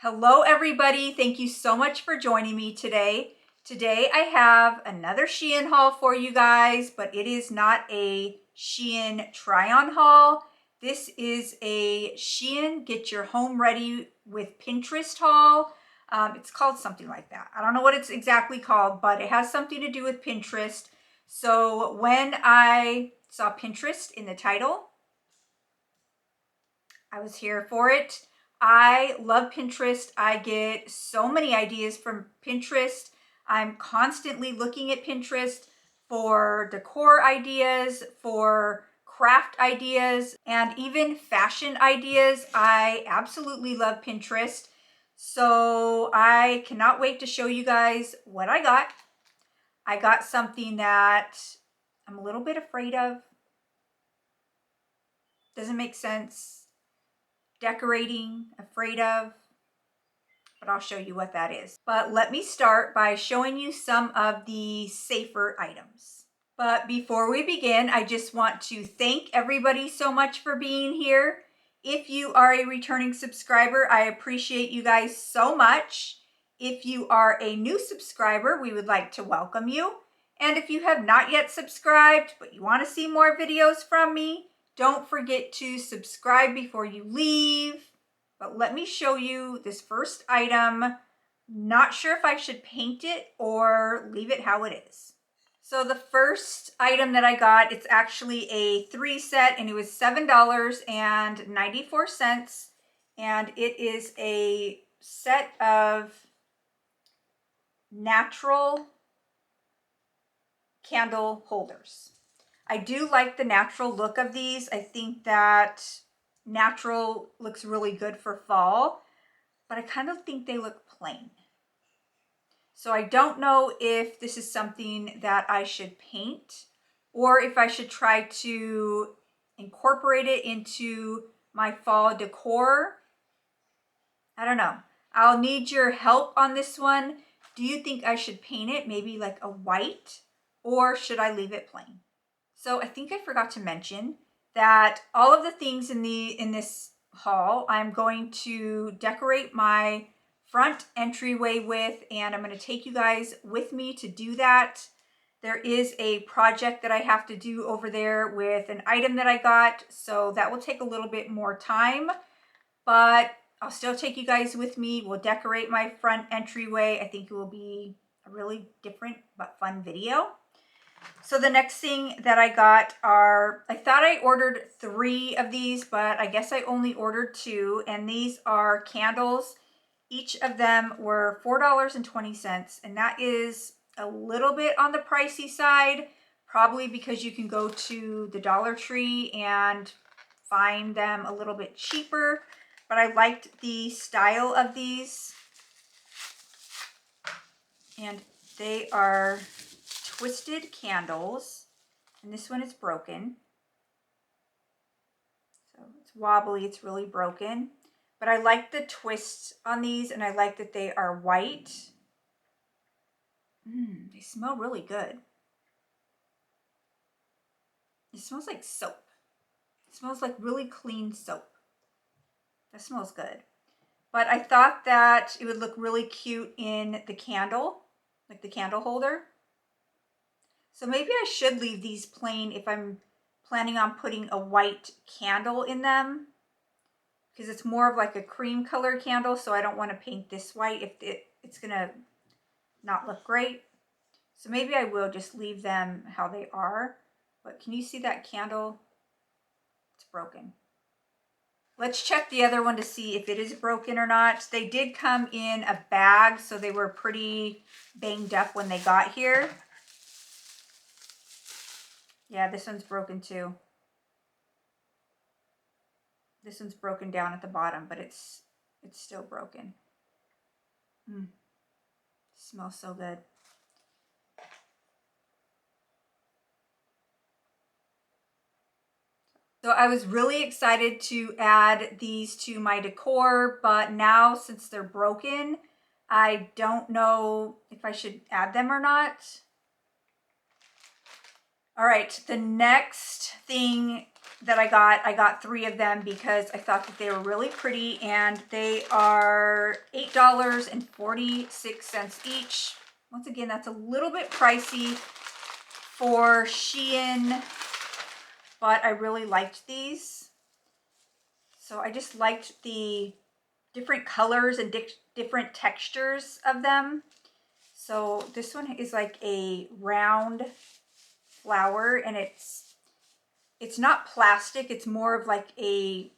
Hello everybody, thank you so much for joining me today. Today I have another Shein haul for you guys, but it is not a Shein try-on haul. This is a Shein get your home ready with Pinterest haul. It's called something like that. I don't know what it's exactly called, but it has something to do with Pinterest. So when I saw Pinterest in the title, I was here for it. I love Pinterest. I get so many ideas from Pinterest. I'm constantly looking at Pinterest for decor ideas, for craft ideas, and even fashion ideas. I absolutely love Pinterest. So I cannot wait to show you guys what I got. I got something that I'm a little bit afraid of. Doesn't make sense. Decorating, afraid of, but I'll show you what that is. But let me start by showing you some of the safer items. But before we begin, I just want to thank everybody so much for being here. If you are a returning subscriber, I appreciate you guys so much. If you are a new subscriber, we would like to welcome you. And if you have not yet subscribed, but you want to see more videos from me, don't forget to subscribe before you leave. But let me show you this first item. Not sure if I should paint it or leave it how it is. So the first item that I got, it's actually a 3 set and it was $7.94. And it is a set of natural candle holders. I do like the natural look of these. I think that natural looks really good for fall, but I kind of think they look plain. So I don't know if this is something that I should paint or if I should try to incorporate it into my fall decor. I don't know. I'll need your help on this one. Do you think I should paint it maybe like a white, or should I leave it plain? So I think I forgot to mention that all of the things in this haul, I'm going to decorate my front entryway with, and I'm going to take you guys with me to do that. There is a project that I have to do over there with an item that I got, so that will take a little bit more time, but I'll still take you guys with me. We'll decorate my front entryway. I think it will be a really different but fun video. So the next thing that I got are, I thought I ordered 3 of these, but I guess I only ordered 2. And these are candles. Each of them were $4.20. And that is a little bit on the pricey side, probably because you can go to the Dollar Tree and find them a little bit cheaper. But I liked the style of these. And they are twisted candles, and this one is broken, so it's wobbly, it's really broken, but I like the twists on these, and I like that they are white. They smell really good. It smells like soap. It smells like really clean soap. That smells good. But I thought that it would look really cute in the candle, like the candle holder. So maybe I should leave these plain if I'm planning on putting a white candle in them, because it's more of like a cream color candle, so I don't want to paint this white if it's gonna not look great. So maybe I will just leave them how they are. But can you see that candle? It's broken. Let's check the other one to see if it is broken or not. They did come in a bag, so they were pretty banged up when they got here. Yeah, this one's broken too. This one's broken down at the bottom, but it's still broken. Smells so good. So I was really excited to add these to my decor, but now since they're broken, I don't know if I should add them or not. All right, the next thing that I got 3 of them because I thought that they were really pretty, and they are $8.46 each. Once again, that's a little bit pricey for Shein, but I really liked these. So I just liked the different colors and different textures of them. So this one is like a round flower, and it's not plastic. It's more of like a,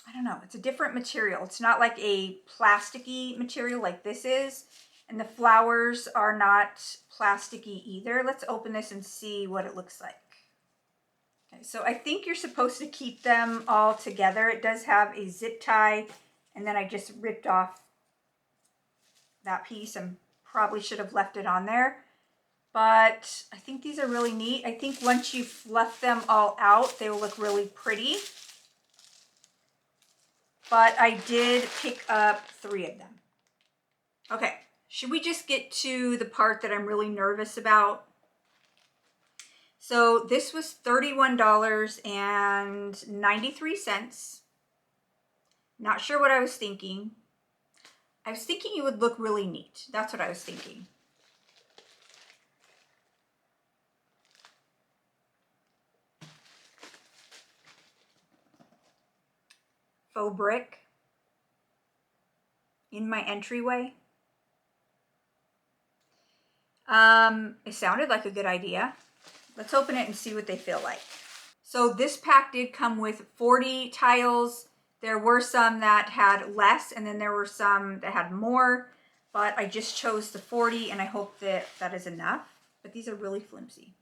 I don't know, it's a different material. It's not like a plasticky material like this is. And the flowers are not plasticky either. Let's open this and see what it looks like. Okay, so I think you're supposed to keep them all together. It does have a zip tie, and then I just ripped off that piece and probably should have left it on there. But I think these are really neat. I think once you fluff them all out, they will look really pretty. But I did pick up 3 of them. Okay, should we just get to the part that I'm really nervous about? So this was $31.93. Not sure what I was thinking. I was thinking it would look really neat. That's what I was thinking. Faux brick in my entryway. It sounded like a good idea. Let's open it and see what they feel like. So this pack did come with 40 tiles. There were some that had less, and then there were some that had more, but I just chose the 40, and I hope that that is enough. But these are really flimsy.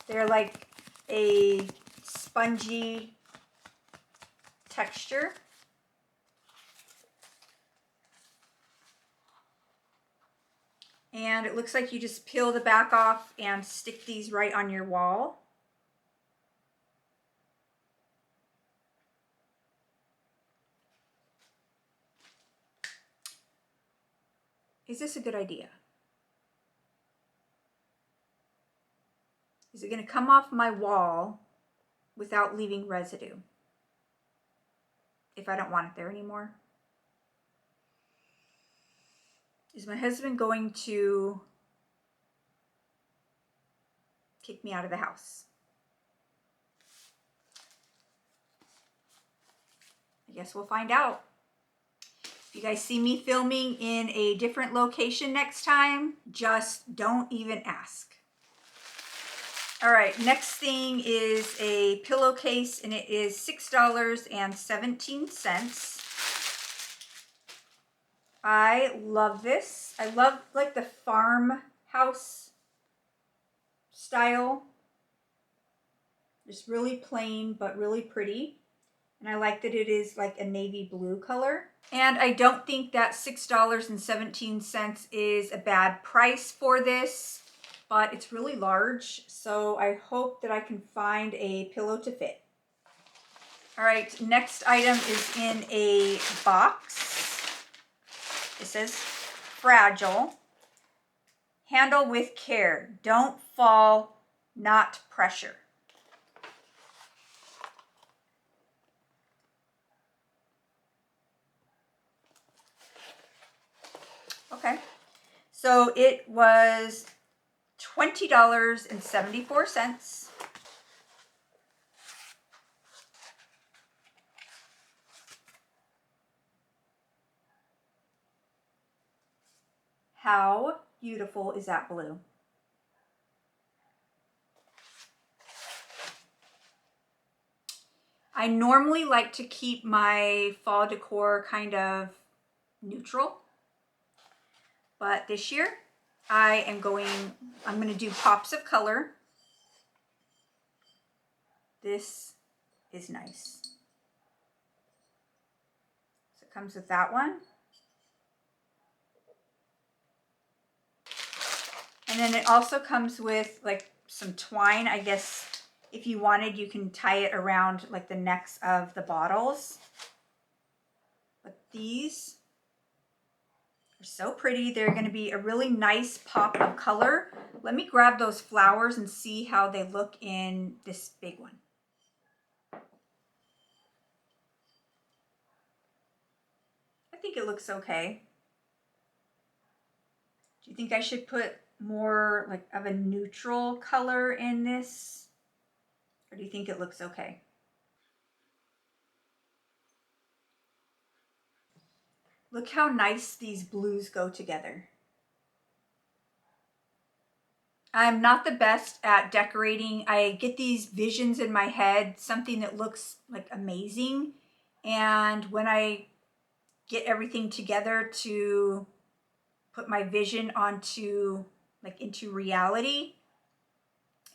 They're like a spongy texture. And it looks like you just peel the back off and stick these right on your wall. Is this a good idea? Is it going to come off my wall without leaving residue if I don't want it there anymore? Is my husband going to kick me out of the house? I guess we'll find out. If you guys see me filming in a different location next time, just don't even ask. All right, next thing is a pillowcase, and it is $6.17. I love this. I love like the farmhouse style. Just really plain, but really pretty. And I like that it is like a navy blue color. And I don't think that $6.17 is a bad price for this, but it's really large. So I hope that I can find a pillow to fit. All right, next item is in a box. It says fragile. Handle with care. Don't fall, not pressure. Okay, so it was $20.74. How beautiful is that blue? I normally like to keep my fall decor kind of neutral, but this year I'm going to do pops of color. This is nice. So it comes with that one. And then it also comes with like some twine. I guess if you wanted, you can tie it around like the necks of the bottles. But these They're so pretty. They're going to be a really nice pop of color. Let me grab those flowers and see how they look in this big one. I think it looks okay. Do you think I should put more like of a neutral color in this? Or do you think it looks okay? Look how nice these blues go together. I'm not the best at decorating. I get these visions in my head, something that looks like amazing. And when I get everything together to put my vision onto, like, into reality,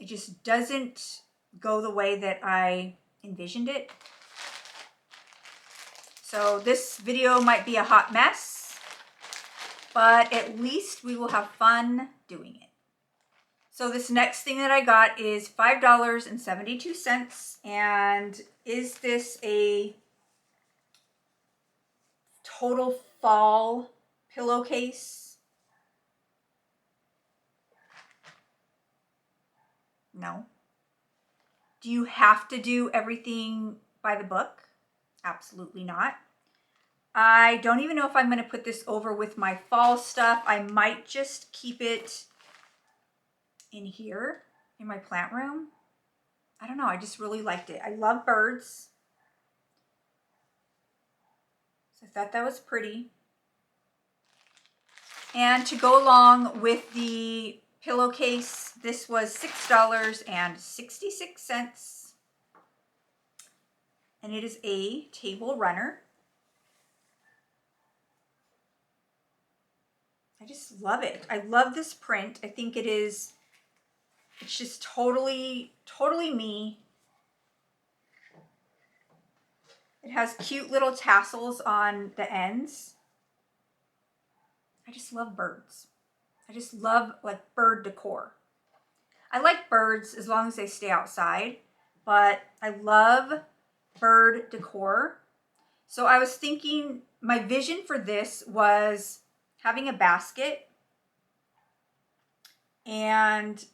it just doesn't go the way that I envisioned it. So this video might be a hot mess, but at least we will have fun doing it. So this next thing that I got is $5.72. And is this a total fall pillowcase? No. Do you have to do everything by the book? Absolutely not. I don't even know if I'm going to put this over with my fall stuff. I might just keep it in here in my plant room. I don't know. I just really liked it. I love birds. So I thought that was pretty. And to go along with the pillowcase, this was $6.66. And it is a table runner. I just love it. I love this print. I think it's just totally me. It has cute little tassels on the ends. I just love birds. I just love like bird decor. I like birds as long as they stay outside, but I love bird decor. So I was thinking my vision for this was having a basket and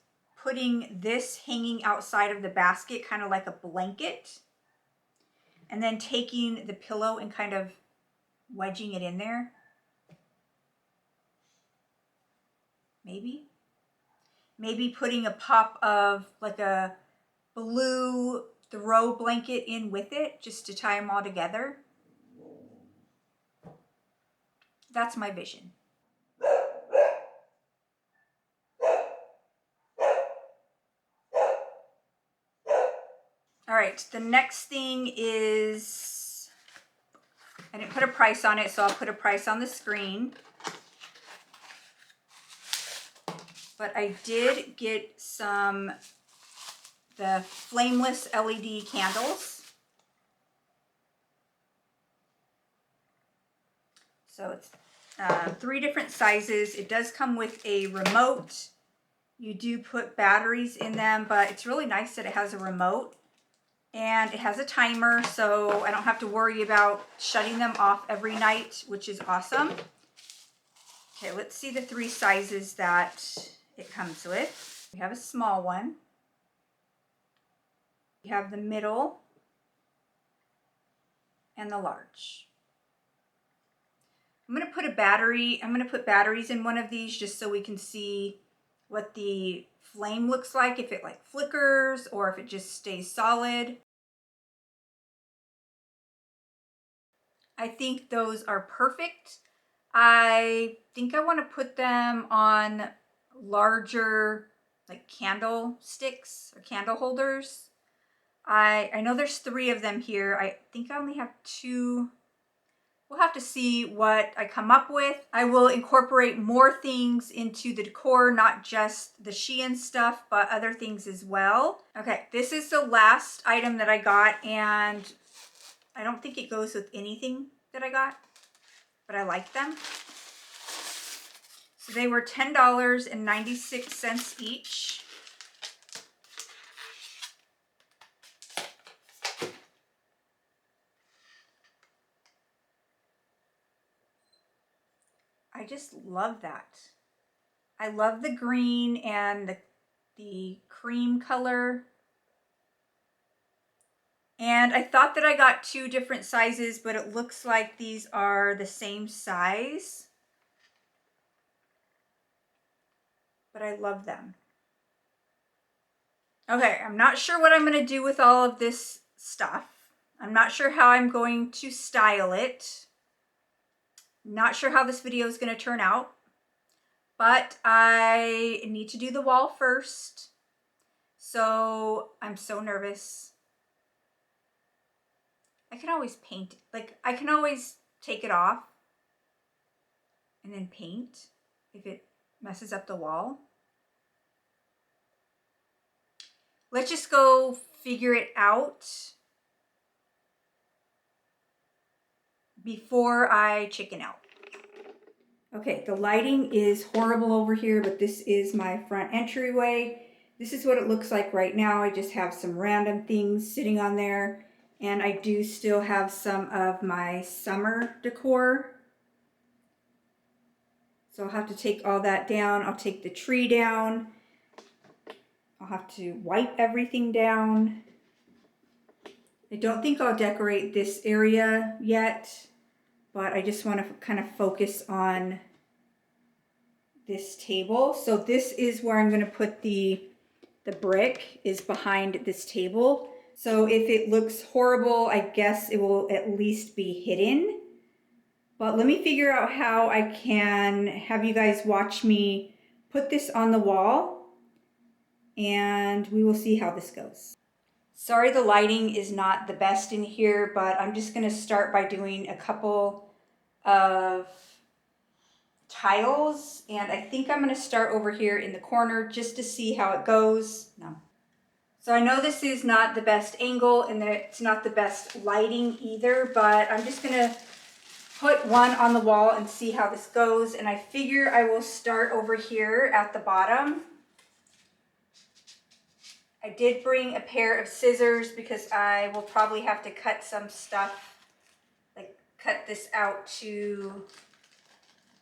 putting this hanging outside of the basket, kind of like a blanket, and then taking the pillow and kind of wedging it in there. Maybe putting a pop of like a blue throw blanket in with it just to tie them all together. That's my vision. All right, the next thing is, I didn't put a price on it, so I'll put a price on the screen. But I did get the flameless LED candles. So it's 3 different sizes. It does come with a remote. You do put batteries in them, but it's really nice that it has a remote. And it has a timer, so I don't have to worry about shutting them off every night, which is awesome. Okay, let's see the 3 sizes that it comes with. We have a small one. We have the middle and the large. I'm going to put batteries in one of these just so we can see what the flame looks like, if it like flickers or if it just stays solid. I think those are perfect. I think I want to put them on larger like candle sticks or candle holders. I know there's 3 of them here. I think I only have 2. We'll have to see what I come up with. I will incorporate more things into the decor, not just the Shein stuff, but other things as well. Okay, this is the last item that I got, and I don't think it goes with anything that I got, but I like them. So they were $10.96 each. I just love that. I love the green and the cream color. And I thought that I got 2 different sizes, but it looks like these are the same size. But I love them. Okay, I'm not sure what I'm going to do with all of this stuff. I'm not sure how I'm going to style it. Not sure how this video is going to turn out. But I need to do the wall first. So I'm so nervous. I can always paint, like I can always take it off and then paint if it messes up the wall. Let's just go figure it out before I chicken out. Okay, the lighting is horrible over here, but this is my front entryway. This is what it looks like right now. I just have some random things sitting on there, and I do still have some of my summer decor. So I'll have to take all that down. I'll take the tree down. I'll have to wipe everything down. I don't think I'll decorate this area yet, but I just want to kind of focus on this table. So this is where I'm going to put the brick is behind this table. So if it looks horrible, I guess it will at least be hidden. But let me figure out how I can have you guys watch me put this on the wall, and we will see how this goes. Sorry the lighting is not the best in here, but I'm just going to start by doing a couple of tiles, and I think I'm going to start over here in the corner just to see how it goes. No. So I know this is not the best angle and that it's not the best lighting either, but I'm just going to put one on the wall and see how this goes. And I figure I will start over here at the bottom. I did bring a pair of scissors because I will probably have to cut some stuff, like cut this out to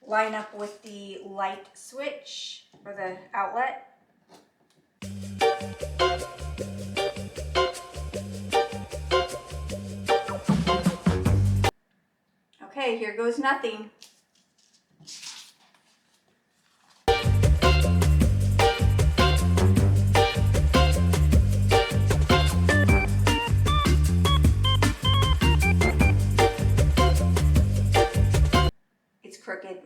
line up with the light switch or the outlet. Okay, here goes nothing. It's crooked.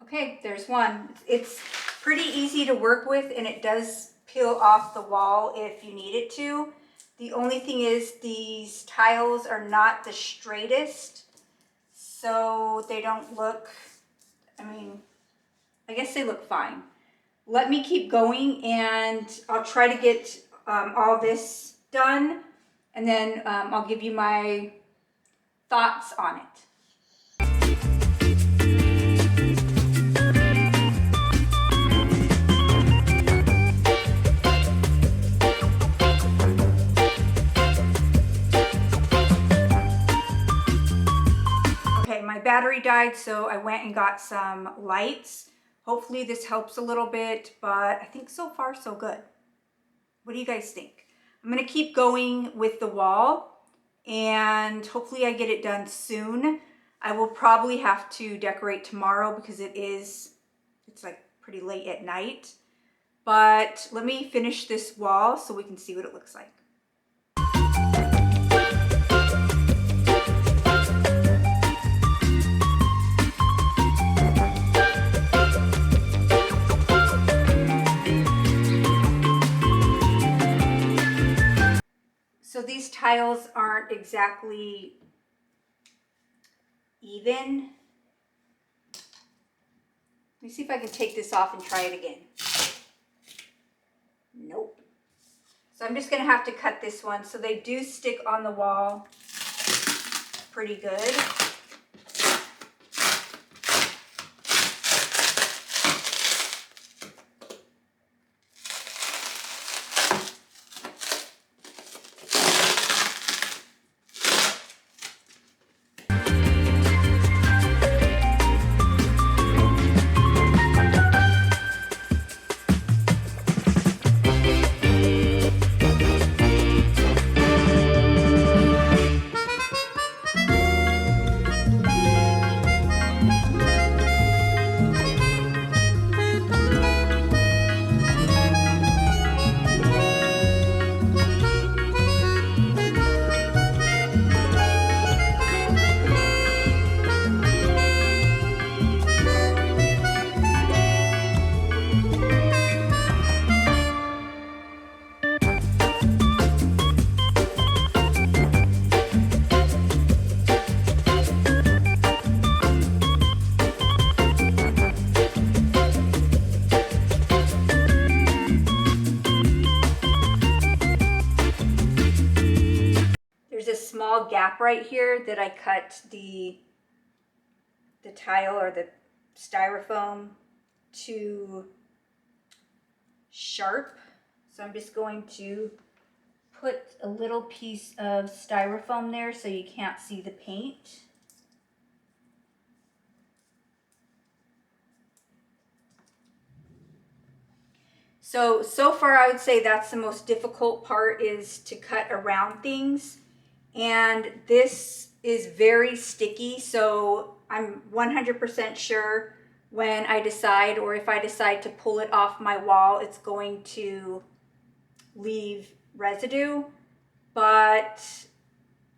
Okay, there's one. It's pretty easy to work with, and it does peel off the wall if you need it to. The only thing is these tiles are not the straightest, so they don't look, I mean, I guess they look fine. Let me keep going, and I'll try to get all this done, and then I'll give you my thoughts on it. My battery died, so I went and got some lights. Hopefully this helps a little bit, but I think so far so good. What do you guys think? I'm going to keep going with the wall, and hopefully I get it done soon. I will probably have to decorate tomorrow because it's like pretty late at night. But let me finish this wall so we can see what it looks like. So these tiles aren't exactly even. Let me see if I can take this off and try it again. Nope. So I'm just going to have to cut this one. So they do stick on the wall pretty good. small gap right here that I cut the tile or the styrofoam to sharp. So I'm just going to put a little piece of styrofoam there so you can't see the paint. So far I would say that's the most difficult part, is to cut around things. And this is very sticky, so I'm 100% sure when I decide, or if I decide to pull it off my wall, it's going to leave residue. But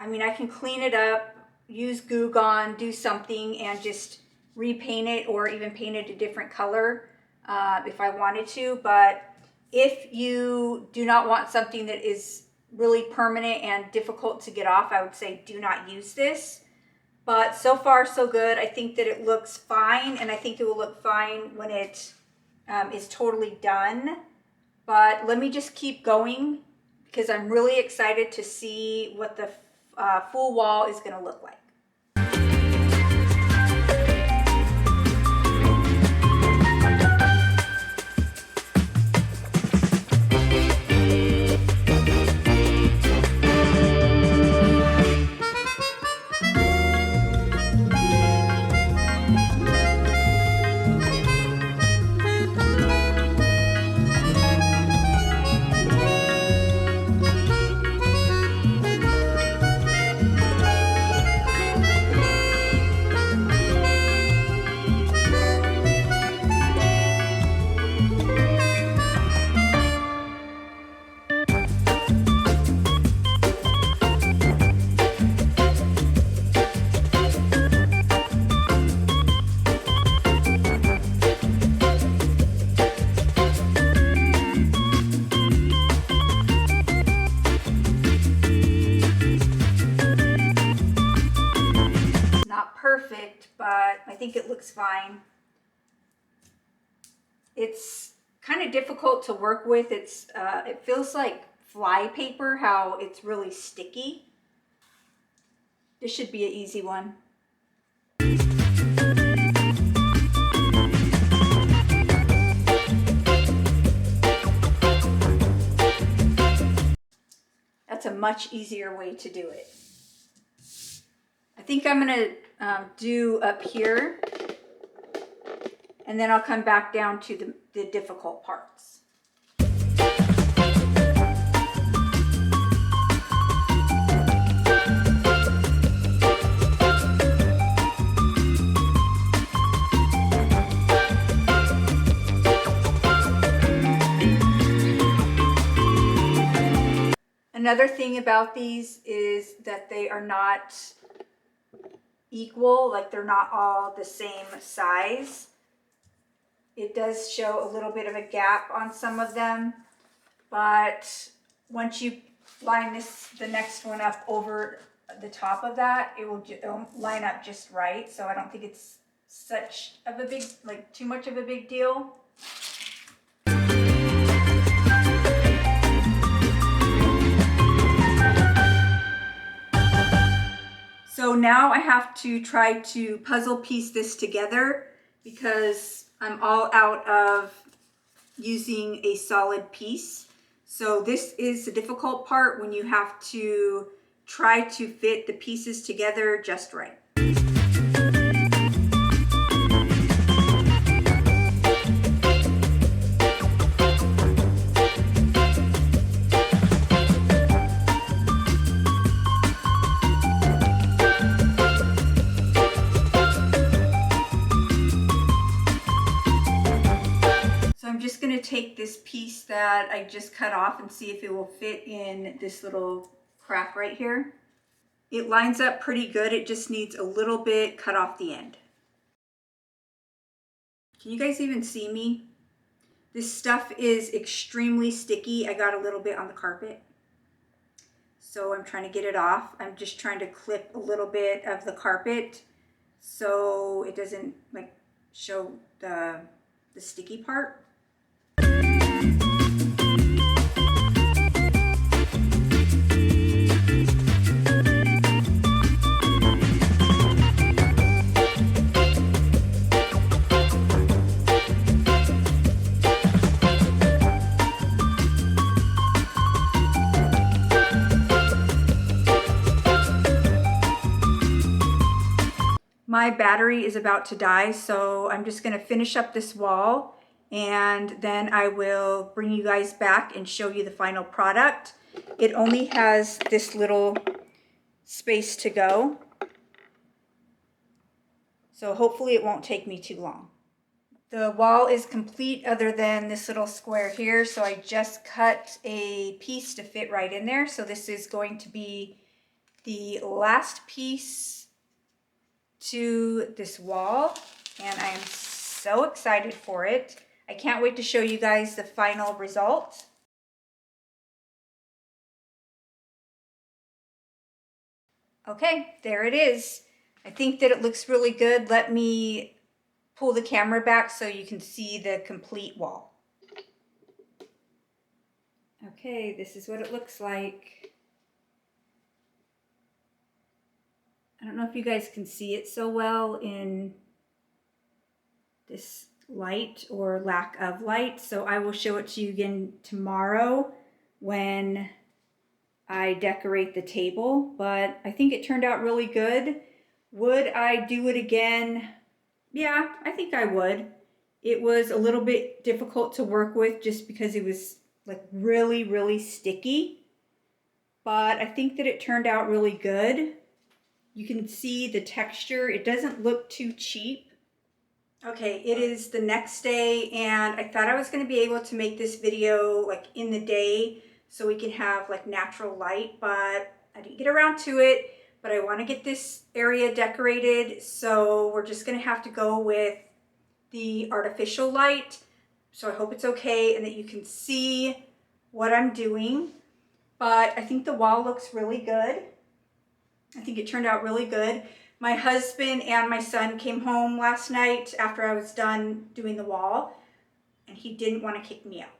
I mean, I can clean it up, use Goo Gone, do something, and just repaint it, or even paint it a different color if I wanted to. But if you do not want something that is really permanent and difficult to get off, I would say do not use this. But so far so good. I think that it looks fine, and I think it will look fine when it is totally done. But let me just keep going, because I'm really excited to see what the full wall is going to look like. Perfect, but I think it looks fine. It's kind of difficult to work with. It feels like fly paper, how it's really sticky. This should be an easy one. That's a much easier way to do it. I think I'm gonna do up here, and then I'll come back down to the difficult parts. Another thing about these is that they are not equal, like they're not all the same size. It does show a little bit of a gap on some of them, but once you line the next one up over the top of that, it'll line up just right. So I don't think it's such of a big, like too much of a big deal. So now I have to try to puzzle piece this together, because I'm all out of using a solid piece. So this is the difficult part, when you have to try to fit the pieces together just right. Take this piece that I just cut off and see if it will fit in this little crack right here. It lines up pretty good. It just needs a little bit cut off the end. Can you guys even see me? This stuff is extremely sticky. I got a little bit on the carpet, so I'm trying to get it off. I'm just trying to clip a little bit of the carpet so it doesn't like show the sticky part. My battery is about to die, so I'm just gonna finish up this wall and then I will bring you guys back and show you the final product. It only has this little space to go, so hopefully it won't take me too long. The wall is complete other than this little square here, so I just cut a piece to fit right in there. So this is going to be the last piece to this wall, and I am so excited for it. I can't wait to show you guys the final result. Okay, there it is. I think that it looks really good. Let me pull the camera back so you can see the complete wall. Okay, this is what it looks like. I don't know if you guys can see it so well in this light or lack of light, so I will show it to you again tomorrow when I decorate the table, but I think it turned out really good. Would I do it again? Yeah, I think I would. It was a little bit difficult to work with just because it was like really, really sticky, but I think that it turned out really good. You can see the texture. It doesn't look too cheap. Okay, it is the next day and I thought I was going to be able to make this video like in the day so we can have like natural light, but I didn't get around to it. But I want to get this area decorated, so we're just going to have to go with the artificial light. So I hope it's okay and that you can see what I'm doing. But I think the wall looks really good. I think it turned out really good. My husband and my son came home last night after I was done doing the wall, and he didn't want to kick me out.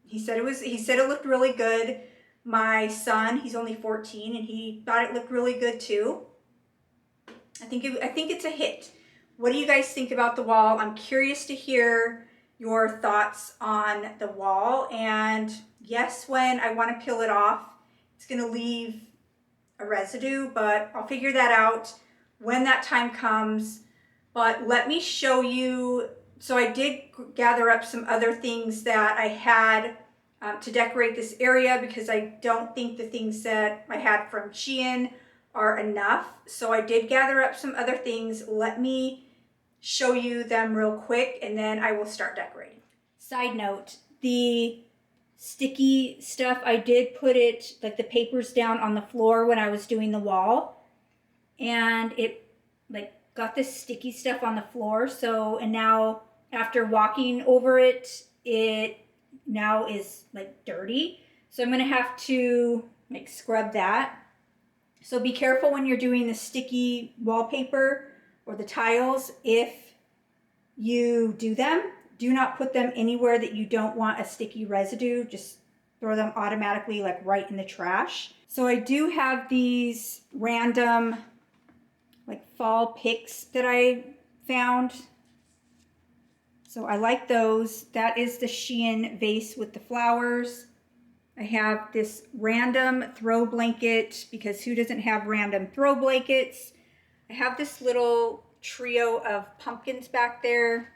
He said it looked really good. My son, he's only 14, and he thought it looked really good too. I think it's a hit. What do you guys think about the wall? I'm curious to hear your thoughts on the wall. And yes, when I want to peel it off, it's going to leave a residue, but I'll figure that out when that time comes. But let me show you. So I did gather up some other things that I had to decorate this area because I don't think the things that I had from Shein are enough. So I did gather up some other things. Let me show you them real quick and then I will start decorating. Side note, the sticky stuff, I did put it, like the papers down on the floor when I was doing the wall, and it like got this sticky stuff on the floor. So, and now after walking over it, it now is like dirty. So I'm gonna have to like scrub that. So be careful when you're doing the sticky wallpaper or the tiles. If you do them, do not put them anywhere that you don't want a sticky residue. Just throw them automatically like right in the trash. So I do have these random like fall picks that I found. So I like those. That is the Shein vase with the flowers. I have this random throw blanket because who doesn't have random throw blankets? I have this little trio of pumpkins back there.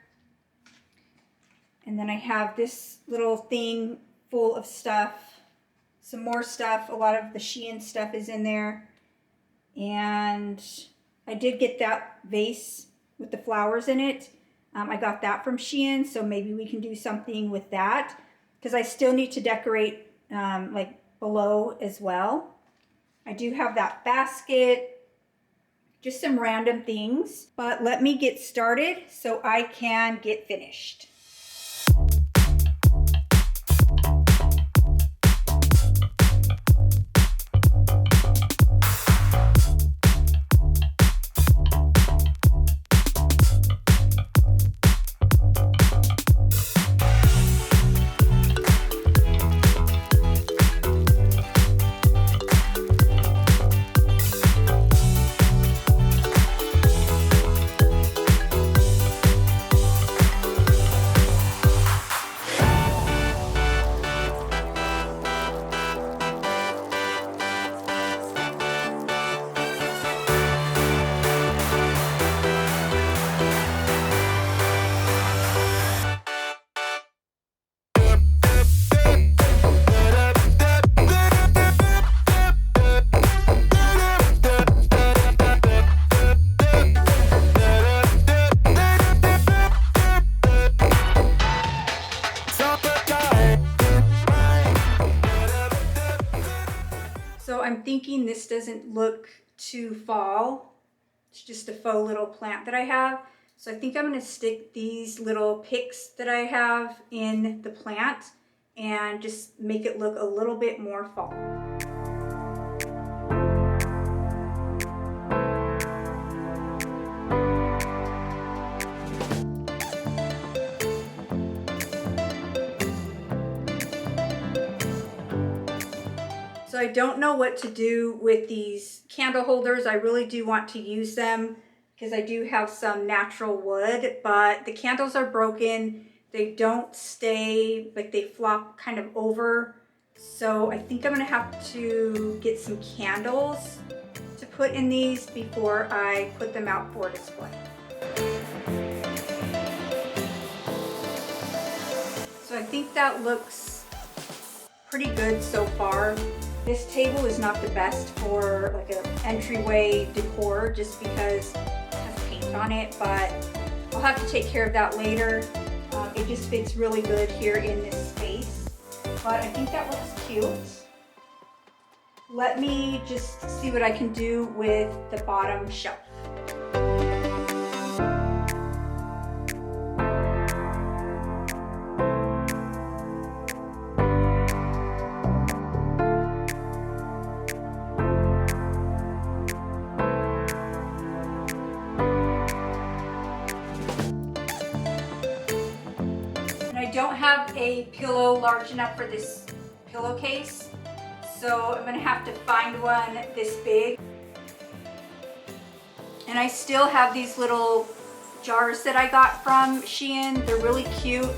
And then I have this little thing full of stuff, some more stuff. A lot of the Shein stuff is in there. And I did get that vase with the flowers in it. I got that from Shein, so maybe we can do something with that because I still need to decorate like below as well. I do have that basket, just some random things, but let me get started so I can get finished. So I'm thinking this doesn't look too fall. It's just a faux little plant that I have. So I think I'm gonna stick these little picks that I have in the plant and just make it look a little bit more fall. So I don't know what to do with these candle holders. I really do want to use them because I do have some natural wood, but the candles are broken. They don't stay, like they flop kind of over. So I think I'm gonna have to get some candles to put in these before I put them out for display. So I think that looks pretty good so far. This table is not the best for like an entryway decor just because it has paint on it, but I'll have to take care of that later. It just fits really good here in this space, but I think that looks cute. Let me just see what I can do with the bottom shelf. I don't have a pillow large enough for this pillowcase, so I'm gonna have to find one this big. And I still have these little jars that I got from Shein. They're really cute.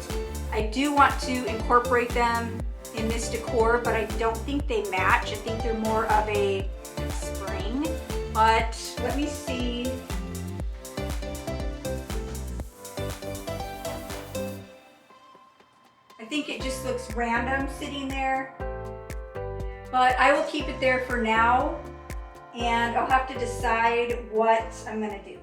I do want to incorporate them in this decor, but I don't think they match. I think they're more of a spring, but let me see. I think it just looks random sitting there, but I will keep it there for now, and I'll have to decide what I'm gonna do.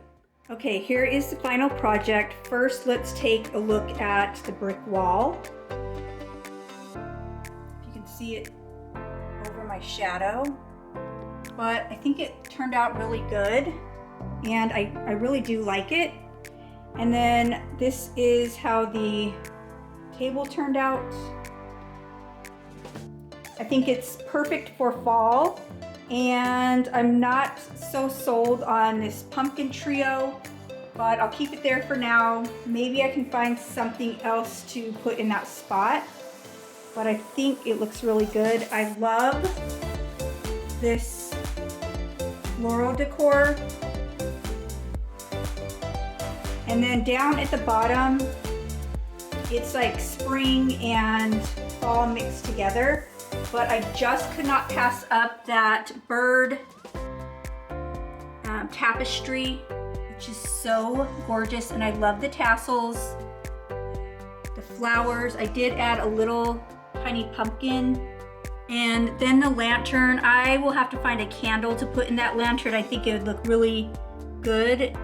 Okay, here is the final project. First, let's take a look at the brick wall. If you can see it over my shadow, but I think it turned out really good, and I really do like it. And then this is how the table turned out. I think it's perfect for fall, and I'm not so sold on this pumpkin trio, but I'll keep it there for now. Maybe I can find something else to put in that spot, but I think it looks really good. I love this floral decor. And then down at the bottom, it's like spring and fall mixed together, but I just could not pass up that bird tapestry, which is so gorgeous, and I love the tassels, the flowers. I did add a little tiny pumpkin, and then the lantern. I will have to find a candle to put in that lantern. I think it would look really good,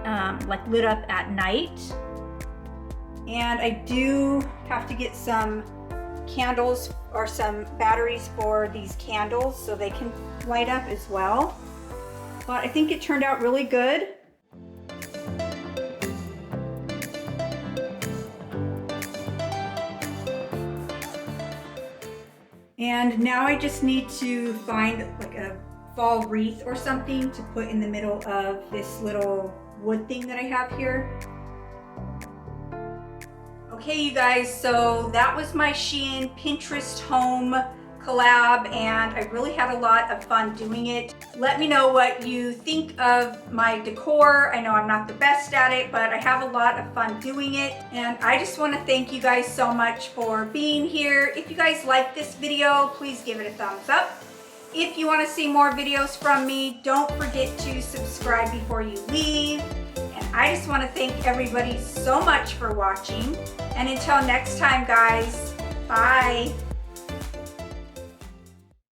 like lit up at night. And I do have to get some candles or some batteries for these candles so they can light up as well. But I think it turned out really good. And now I just need to find like a fall wreath or something to put in the middle of this little wood thing that I have here. Okay, you guys, so that was my Shein Pinterest home collab, and I really had a lot of fun doing it. Let me know what you think of my decor. I know I'm not the best at it, but I have a lot of fun doing it. And I just want to thank you guys so much for being here. If you guys like this video, please give it a thumbs up. If you want to see more videos from me, don't forget to subscribe before you leave. And I just want to thank everybody so much for watching. And until next time, guys, bye.